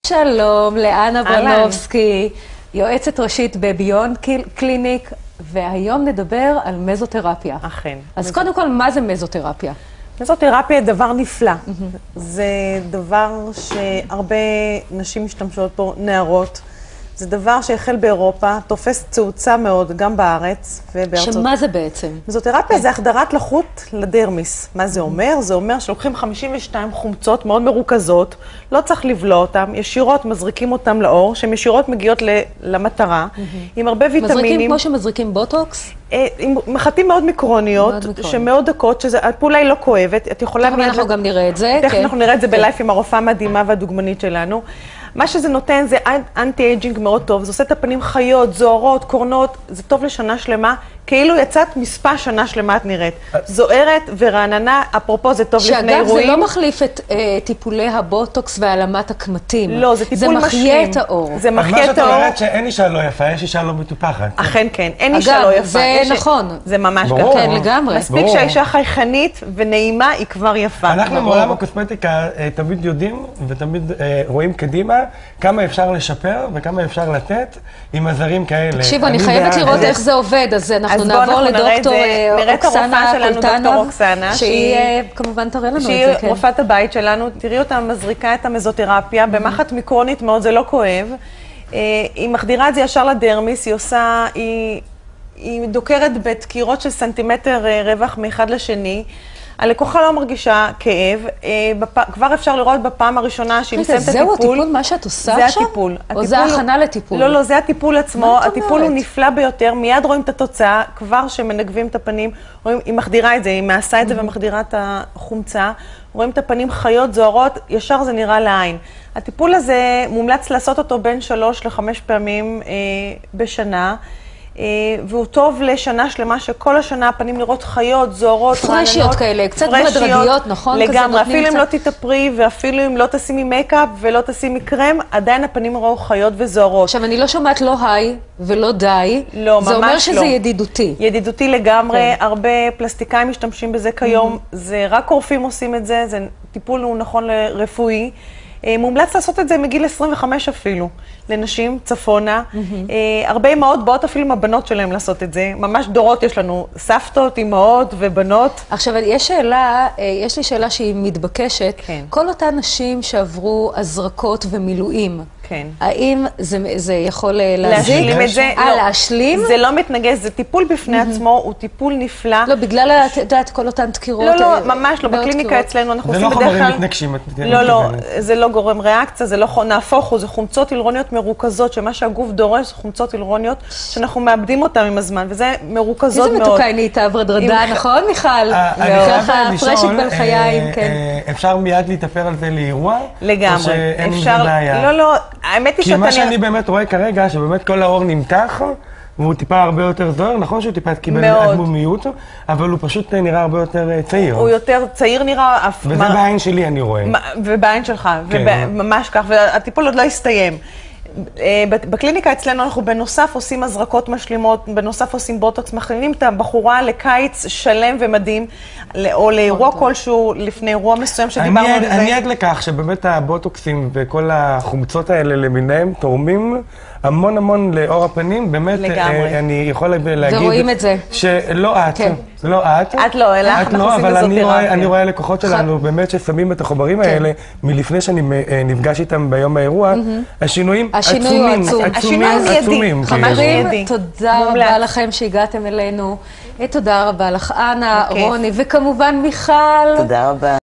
שלום לאנה ברנובסקי, יועצת ראשית בביונד קליניק, והיום נדבר על מזותרפיה. אכן. אז קודם כל, מה זה מזותרפיה? מזותרפיה זה דבר נפלא. זה דבר שהרבה נשים משתמשות בו, נערות. זה דבר שהחל באירופה, תופס תאוצה מאוד, גם בארץ ובארצות. שמה זה בעצם? מזותרפיה זה החדרת לחות לדרמיס. מה זה אומר? זה אומר שלוקחים 52 חומצות מאוד מרוכזות, לא צריך לבלוע אותם, ישירות מזריקים אותם לאור, שהן ישירות מגיעות למטרה, עם הרבה ויטמינים. מזריקים כמו שמזריקים בוטוקס? עם מחטים מאוד מיקרוניות, שמאוד דקות, הפעולה היא לא כואבת. את יכולה... תכף אנחנו גם נראה את זה. תכף אנחנו נראה את זה בלייף עם הרופאה המדהימה והדוגמנית שלנו. מה שזה נותן זה אנטי-אייג'ינג מאוד טוב, זה עושה את הפנים חיות, זוהרות, קורנות, זה טוב לשנה שלמה, כאילו יצאת מספא שנה שלמה את נראית. זוהרת ורעננה, אפרופו זה טוב לפני אירועים. שאגב, זה לא מחליף את טיפולי הבוטוקס והעלמת הקמטים. לא, זה טיפול משלים. זה מחיה את האור. זה מחיה את האור. מה שאת אומרת שאין אישה לא יפה, יש אישה לא מטופחת. אכן כן, אין אישה לא יפה. אגב, זה נכון. זה ממש ככה. כן, לגמרי. מספיק שהאישה חייכנית ונעימה, היא כבר יפה. אנחנו בעולם הקוסמטיקה תמיד יודעים ותמיד רואים קדימה כמה אפשר לשפר וכמה אפשר לתת עם עזרים כאלה. תקשיבו, אני חייבת לראות איך זה עובד, אז אנחנו נעבור לדוקטור אוקסנה קולטנוב, שהיא כמובן תראה לנו את זה. שהיא רופאת הבית שלנו, תראי אותה מזריקה את המזותרפיה, במחט מיקרונית מאוד, זה לא כואב. היא מחדירה את זה ישר לדרמיס, היא דוקרת בדקירות של סנטימטר רווח מאחד לשני. הלקוחה לא מרגישה כאב, כבר אפשר לראות בפעם הראשונה שהיא מסיימת את הטיפול. זהו הטיפול, מה שאת עושה עכשיו? זה הטיפול. או זה הכנה לטיפול? לא, זה הטיפול עצמו. הטיפול הוא נפלא ביותר, מיד רואים את התוצאה, כבר שמנגבים את הפנים, היא מחדירה את זה, היא מעשה את זה ומחדירה את החומצה, רואים את הפנים חיות, זוהרות, ישר זה נראה לעין. הטיפול הזה מומלץ לעשות אותו בין 3 ל-5 פעמים בשנה. והוא טוב לשנה שלמה, שכל השנה הפנים נראות חיות, זוהרות, רעננות. פרשיות כאלה, קצת בדרגיות, נכון? לגמרי, אפילו אם לא תתאפרי, ואפילו אם לא תשימי מייקאפ ולא תשימי קרם, עדיין הפנים נראו חיות וזוהרות. עכשיו, אני לא שומעת לא היי ולא די. לא, ממש לא. זה אומר שזה ידידותי. ידידותי לגמרי, הרבה פלסטיקאים משתמשים בזה כיום, זה רק רופאים עושים את זה, זה טיפול הוא נכון לרפואי. מומלץ לעשות את זה מגיל 25 אפילו, לנשים צפונה. הרבה אמהות באות אפילו עם הבנות שלהם לעשות את זה. ממש דורות יש לנו, סבתות, אמהות ובנות. עכשיו, יש לי שאלה שהיא מתבקשת. כן. כל אותן נשים שעברו הזרקות ומילואים, כן. האם זה יכול להזיק? את זה? לא. להשלים? זה לא מתנגש, זה טיפול בפני עצמו, הוא טיפול נפלא. לא, בגלל, את יודעת, כל אותן דקירות. לא, ממש לא, בקליניקה אצלנו אנחנו עושים בדרך כלל... זה לא חומרים מתנגשים. לא, זה לא גורם ריאקציה, זה לא נהפוך הוא, זה חומצות הילרוניות מרוכזות, שמה שהגוף דורש זה חומצות הילרוניות, שאנחנו מאבדים אותם עם הזמן, וזה מרוכזות מאוד. איזה מתוקה היא נהייתה הברדרדה, נכון, מיכל? ככה פרשת בלחיים, כן. אפשר מיד להתאפר על זה לאירוע? לגמרי. לא, האמת היא כי מה שאני באמת רואה כרגע, שבאמת כל האור נמתח, והוא טיפה הרבה יותר זוהר, נכון שהוא טיפה קיבל אדמומיות, אבל הוא פשוט נראה הרבה יותר צעיר. הוא יותר צעיר נראה... וזה בעין שלי אני רואה. ובעין שלך, ממש כך, והטיפול עוד לא הסתיים. בקליניקה אצלנו אנחנו בנוסף עושים הזרקות משלימות, בנוסף עושים בוטוקס, מכנינים את הבחורה לקיץ שלם ומדהים, או לאירוע כלשהו לפני אירוע מסוים שדיברנו על זה. אני עד לכך שבאמת הבוטוקסים וכל החומצות האלה למיניהם תורמים המון המון לאור הפנים, באמת אני יכול להגיד... ורואים את זה. שלא את, לא את. את לא, אלא אנחנו עושים אבל אני רואה לקוחות שלנו באמת ששמים את החומרים האלה, מלפני שאני נפגש איתם ביום האירוע, השינויים עצומים, עצומים. חברים, תודה רבה לכם שהגעתם אלינו. תודה רבה לך, אנה, רוני, וכמובן מיכל. תודה רבה.